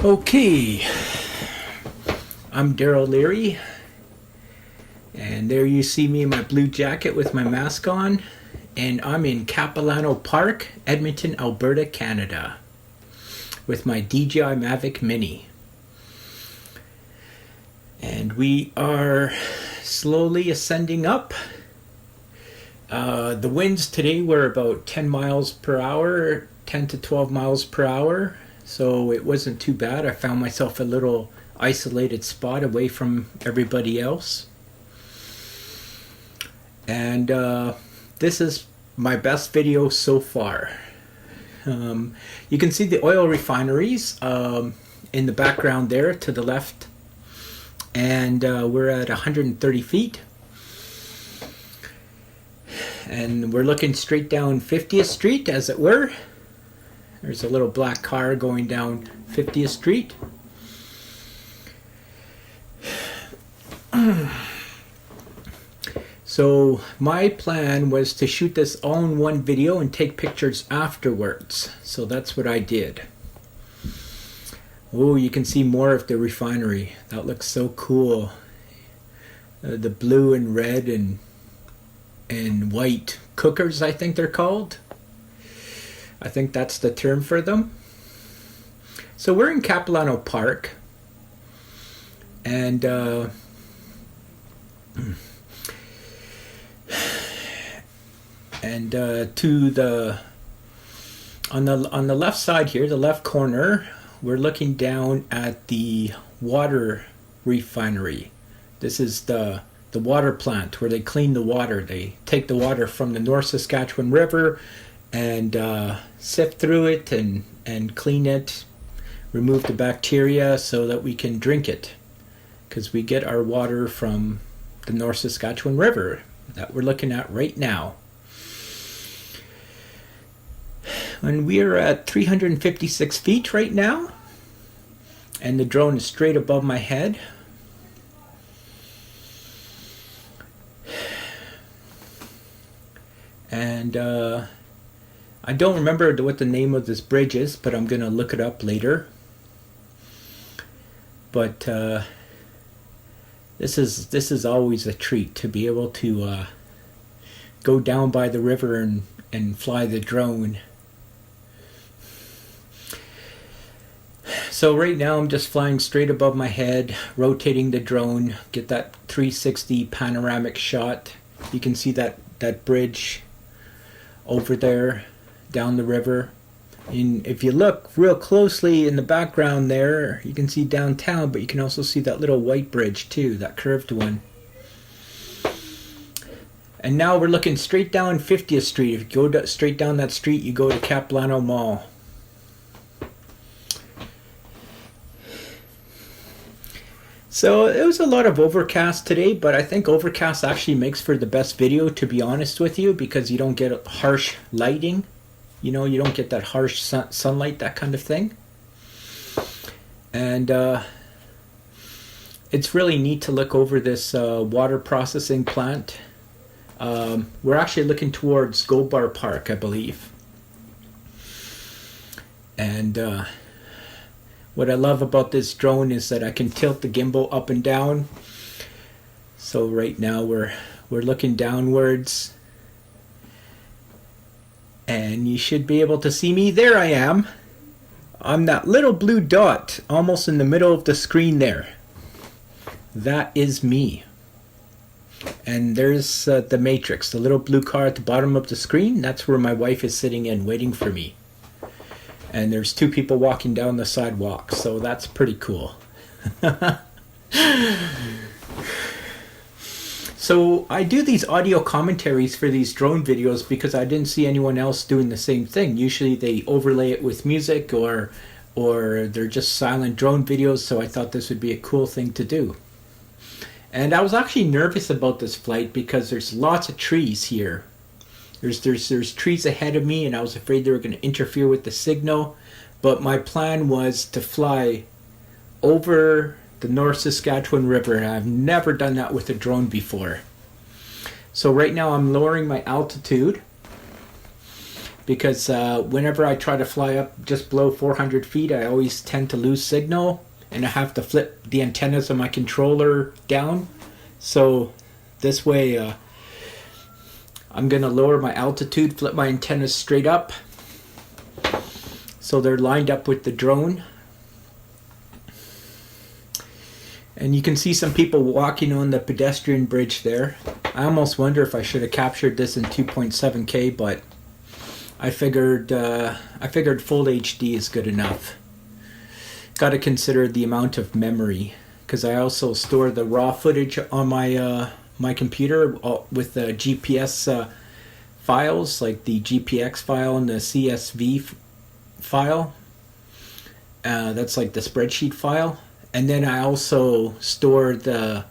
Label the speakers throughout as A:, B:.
A: Okay, I'm Daryl Leary, and there you see me in my blue jacket with my mask on, and I'm in Capilano Park, Edmonton, Alberta, Canada, with my DJI Mavic Mini. And we are slowly ascending up. The winds today were about 10 miles per hour, 10 to 12 miles per hour. So it wasn't too bad. I found myself a little isolated spot away from everybody else. And this is my best video so far. You can see the oil refineries in the background there to the left. And we're at 130 feet. And we're looking straight down 50th Street, as it were. There's a little black car going down 50th Street. So my plan was to shoot this all in one video and take pictures afterwards. So that's what I did. Oh, you can see more of the refinery. That looks so cool. The blue and red and white cookers, I think they're called. I think that's the term for them. So we're in Capilano Park, and to the on the left side here, the left corner, we're looking down at the water refinery. This is the water plant where they clean the water. They take the water from the North Saskatchewan River and sift through it and clean it, remove the bacteria so that we can drink it, because we get our water from the North Saskatchewan River that we're looking at right now. And we are at 356 feet right now, and the drone is straight above my head. And I don't remember what the name of this bridge is, but I'm going to look it up later. But this is always a treat to be able to go down by the river and fly the drone. So right now I'm just flying straight above my head, rotating the drone, get that 360 panoramic shot. You can see that bridge over there down the river. And if you look real closely in the background there, you can see downtown, but you can also see that little white bridge too, that curved one. And now we're looking straight down 50th Street. If you go straight down that street, you go to Capilano Mall. So it was a lot of overcast today, but I think overcast actually makes for the best video, to be honest with you, because you don't get harsh lighting. You know, you don't get that harsh sunlight, that kind of thing. And it's really neat to look over this water processing plant. We're actually looking towards Gold Bar Park, I believe. And what I love about this drone is that I can tilt the gimbal up and down. So right now we're looking downwards. And you should be able to see me. There I am. I'm that little blue dot almost in the middle of the screen there. That is me. And there's the Matrix, the little blue car at the bottom of the screen. That's where my wife is sitting in waiting for me. And there's two people walking down the sidewalk, so that's pretty cool. So I do these audio commentaries for these drone videos because I didn't see anyone else doing the same thing. Usually they overlay it with music or they're just silent drone videos, so I thought this would be a cool thing to do. And I was actually nervous about this flight because there's lots of trees here. There's trees ahead of me, and I was afraid they were going to interfere with the signal. But my plan was to fly over the North Saskatchewan River, and I've never done that with a drone before. So right now I'm lowering my altitude, because whenever I try to fly up just below 400 feet, I always tend to lose signal, and I have to flip the antennas of my controller down. So this way, I'm going to lower my altitude, flip my antennas straight up, so they're lined up with the drone. And you can see some people walking on the pedestrian bridge there. I almost wonder if I should have captured this in 2.7K, but I figured full HD is good enough. Got to consider the amount of memory, because I also store the raw footage on my my computer with the GPS files, like the GPX file and the CSV file. That's like the spreadsheet file. And then I also store the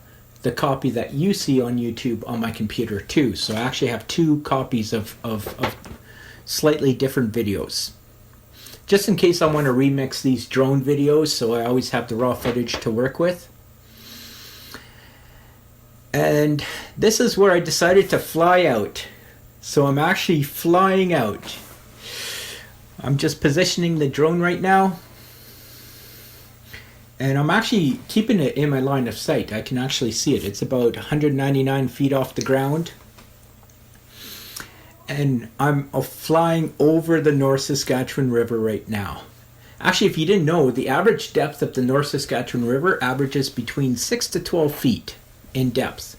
A: copy that you see on YouTube on my computer too. So I actually have two copies of slightly different videos. Just in case I want to remix these drone videos, so I always have the raw footage to work with. And this is where I decided to fly out. So I'm actually flying out. I'm just positioning the drone right now. And I'm actually keeping it in my line of sight. I can actually see it. It's about 199 feet off the ground. And I'm flying over the North Saskatchewan River right now. Actually, if you didn't know, the average depth of the North Saskatchewan River averages between 6 to 12 feet in depth.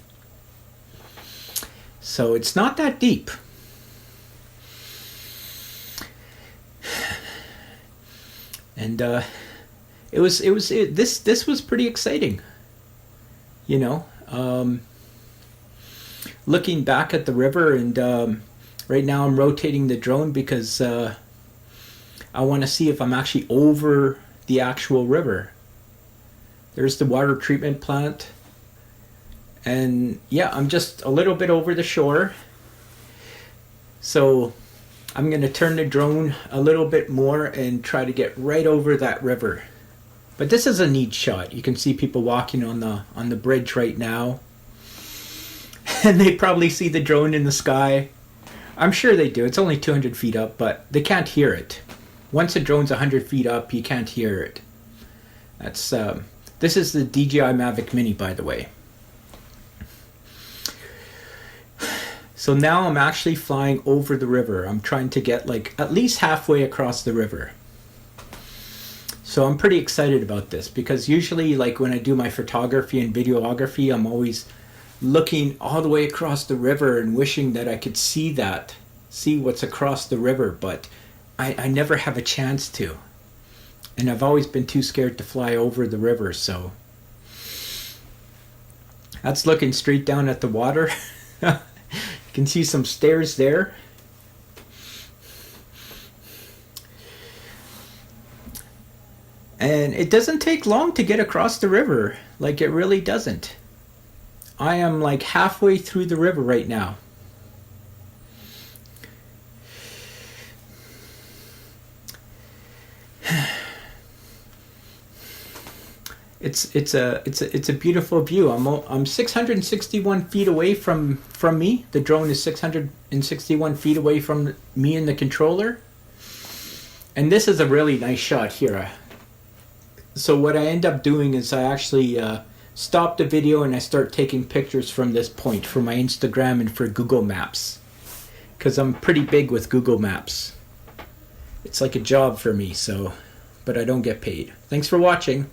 A: So it's not that deep. And this was pretty exciting, you know. Looking back at the river, and right now I'm rotating the drone because I want to see if I'm actually over the actual river. There's the water treatment plant, and yeah, I'm just a little bit over the shore. So I'm going to turn the drone a little bit more and try to get right over that river. But this is a neat shot. You can see people walking on the bridge right now. And they probably see the drone in the sky. I'm sure they do. It's only 200 feet up, but they can't hear it. Once a drone's 100 feet up, you can't hear it. That's this is the DJI Mavic Mini, by the way. So now I'm actually flying over the river. I'm trying to get like at least halfway across the river. So I'm pretty excited about this, because usually, like when I do my photography and videography, I'm always looking all the way across the river and wishing that I could see what's across the river, but I never have a chance to. And I've always been too scared to fly over the river, so that's looking straight down at the water. You can see some stairs there. And it doesn't take long to get across the river. Like, it really doesn't. I am like halfway through the river right now. It's a beautiful view. I'm 661 feet away from me. The drone is 661 feet away from me and the controller. And this is a really nice shot here. So what I end up doing is I actually stop the video and I start taking pictures from this point for my Instagram and for Google Maps, because I'm pretty big with Google Maps. It's like a job for me, so, but I don't get paid. Thanks for watching.